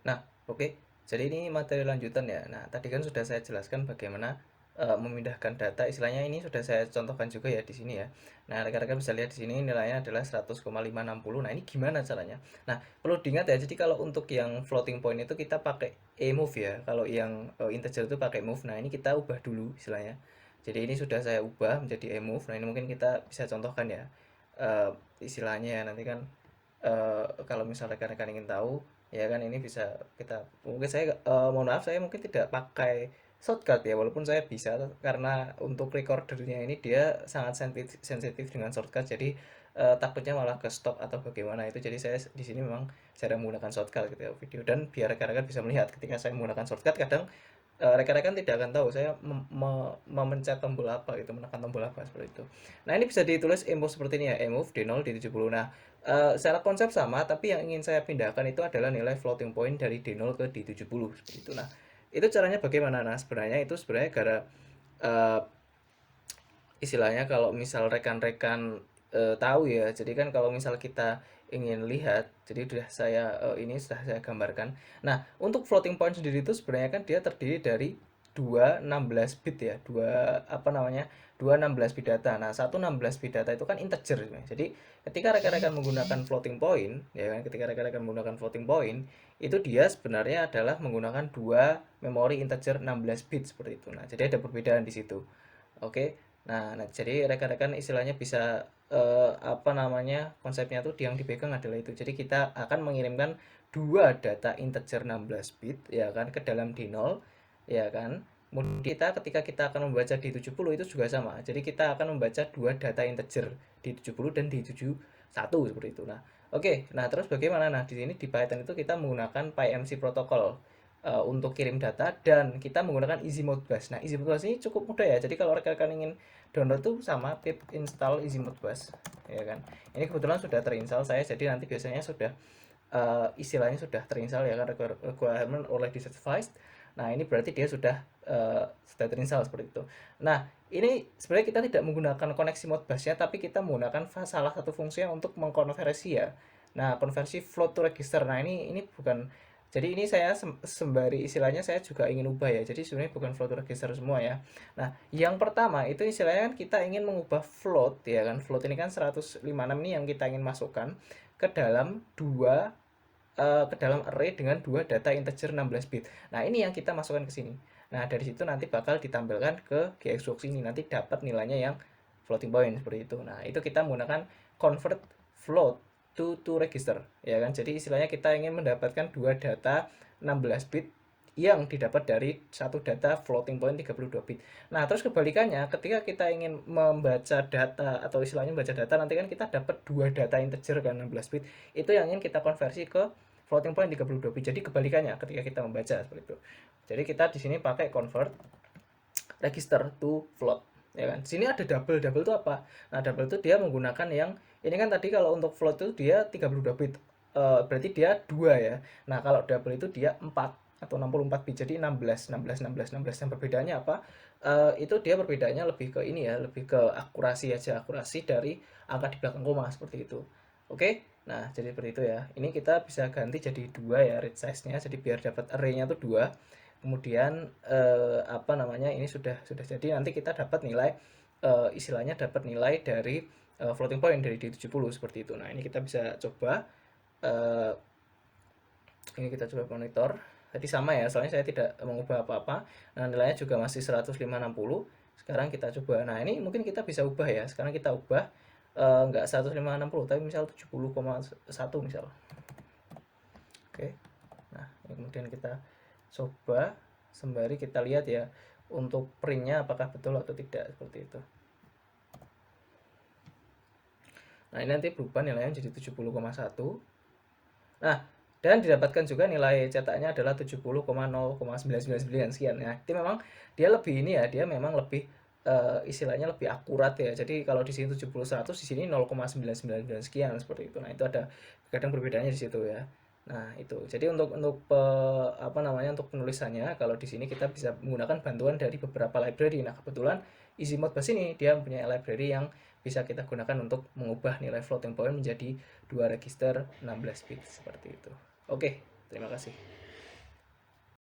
Nah, oke. Jadi ini materi lanjutan ya. Nah, tadi kan sudah saya jelaskan bagaimana memindahkan data. Istilahnya ini sudah saya contohkan juga ya di sini ya. Nah, rekan-rekan bisa lihat di sini nilainya adalah 100,560. Nah, ini gimana caranya? Nah, perlu diingat ya. Jadi kalau untuk yang floating point itu kita pakai move ya. Kalau yang integer itu pakai move. Nah, ini kita ubah dulu istilahnya. Jadi ini sudah saya ubah menjadi move. Nah, ini mungkin kita bisa contohkan ya. Eh, istilahnya ya nanti kan kalau misalnya rekan-rekan ingin tahu ya kan ini bisa kita mungkin saya mohon maaf saya mungkin tidak pakai shortcut ya walaupun saya bisa karena untuk recordernya ini dia sangat sensitif sensitif dengan shortcut jadi takutnya malah ke stop atau bagaimana itu jadi saya di sini memang jarang menggunakan shortcut gitu ya video dan biar rekan-rekan bisa melihat ketika saya menggunakan shortcut kadang rekan-rekan tidak akan tahu saya memencet tombol apa gitu, menekan tombol apa seperti itu. Nah, ini bisa ditulis emove seperti ini ya, emove D0 D70. Nah, secara konsep sama, tapi yang ingin saya pindahkan itu adalah nilai floating point dari D0 ke D70 seperti itu. Nah, itu caranya bagaimana? Nah, sebenarnya itu sebenarnya gara eh, istilahnya kalau misal rekan-rekan tahu ya jadi kan kalau misal kita ingin lihat jadi sudah saya ini sudah saya gambarkan. Nah, untuk floating point sendiri itu sebenarnya kan dia terdiri dari 216 bit ya, dua apa namanya, 216 bit data. Nah, 116 bit data itu kan integer sebenarnya. Jadi ketika rekan-rekan menggunakan floating point ya kan, ketika rekan-rekan menggunakan floating point itu dia sebenarnya adalah menggunakan dua memori integer 16 bit seperti itu. Nah, jadi ada perbedaan di situ. Oke. Nah, jadi rekan-rekan istilahnya bisa apa namanya? Konsepnya tuh yang dipegang adalah itu. Jadi kita akan mengirimkan dua data integer 16 bit ya kan ke dalam D0 ya kan. Kemudian kita ketika kita akan membaca D70 itu juga sama. Jadi kita akan membaca dua data integer D70 dan D71 seperti itu. Nah, oke. Nah, terus bagaimana? Nah, di sini di Python itu kita menggunakan PyMC protokol untuk kirim data dan kita menggunakan easy mode bus. Nah, easy mode bus ini cukup mudah ya. Jadi kalau rekan-rekan ingin download tuh sama pip install easy mode bus ya kan. Ini kebetulan sudah terinstall saya jadi nanti biasanya sudah istilahnya sudah terinstall ya kan requirement already satisfied. Nah, ini berarti dia sudah terinstall seperti itu. Nah, ini sebenarnya kita tidak menggunakan koneksi Modbus-nya, tapi kita menggunakan salah satu fungsi untuk mengkonversi ya. Nah, konversi float to register. Nah, ini bukan jadi ini saya sembari istilahnya saya juga ingin ubah ya. Jadi sebenarnya bukan float to register semua ya. Nah, yang pertama itu istilahnya kan kita ingin mengubah float ya kan. Float ini kan 156 ini yang kita ingin masukkan ke dalam ke dalam array dengan dua data integer 16 bit. Nah, ini yang kita masukkan ke sini. Nah, dari situ nanti bakal ditampilkan ke GXWorks ini. Nanti dapat nilainya yang floating point seperti itu. Nah, itu kita menggunakan convert float to register ya kan. Jadi istilahnya kita ingin mendapatkan dua data 16 bit yang didapat dari satu data floating point 32 bit. Nah, terus kebalikannya ketika kita ingin membaca data atau istilahnya membaca data nanti kan kita dapat dua data integer kan 16 bit. Itu yang ingin kita konversi ke floating point 32 bit. Jadi kebalikannya ketika kita membaca seperti itu. Jadi kita di sini pakai convert register to float ya kan. Sini ada double. Double itu apa? Nah, double itu dia menggunakan yang ini kan tadi kalau untuk float itu dia 32 bit. Berarti dia 2 ya. Nah, kalau double itu dia 4 atau 64 bit. Jadi 16 16 16 16. Yang perbedaannya apa? Itu dia perbedaannya lebih ke ini ya, lebih ke akurasi aja, akurasi dari angka di belakang koma seperti itu. Oke. Nah, jadi seperti itu ya. Ini kita bisa ganti jadi 2 ya read size-nya. Jadi biar dapat array-nya tuh 2. Kemudian apa namanya ini sudah jadi nanti kita dapat nilai istilahnya dapat nilai dari floating point dari D70 seperti itu. Nah, ini kita bisa coba eh, ini kita coba monitor. Tadi sama ya, soalnya saya tidak mengubah apa-apa. Nah, nilainya juga masih 10560. Sekarang kita coba. Nah, ini mungkin kita bisa ubah ya. Sekarang kita ubah enggak 10560 tapi misal 70,1 misal. Oke. Nah, ini kemudian kita coba sembari kita lihat ya untuk printnya apakah betul atau tidak seperti itu. Nah, ini nanti berubah nilainya jadi 70,1. Nah, dan didapatkan juga nilai cetaknya adalah 70,0,999 sekian ya. Itu memang dia lebih ini ya, dia memang lebih istilahnya lebih akurat ya. Jadi kalau di sini 70 100 di sini 0,999 sekian seperti itu. Nah, itu ada kadang perbedaannya di situ ya. Nah, itu. Jadi untuk apa namanya untuk penulisannya kalau di sini kita bisa menggunakan bantuan dari beberapa library. Nah, kebetulan Easy Mode Bus ini dia mempunyai library yang bisa kita gunakan untuk mengubah nilai floating point menjadi dua register 16 bit seperti itu. Oke, terima kasih.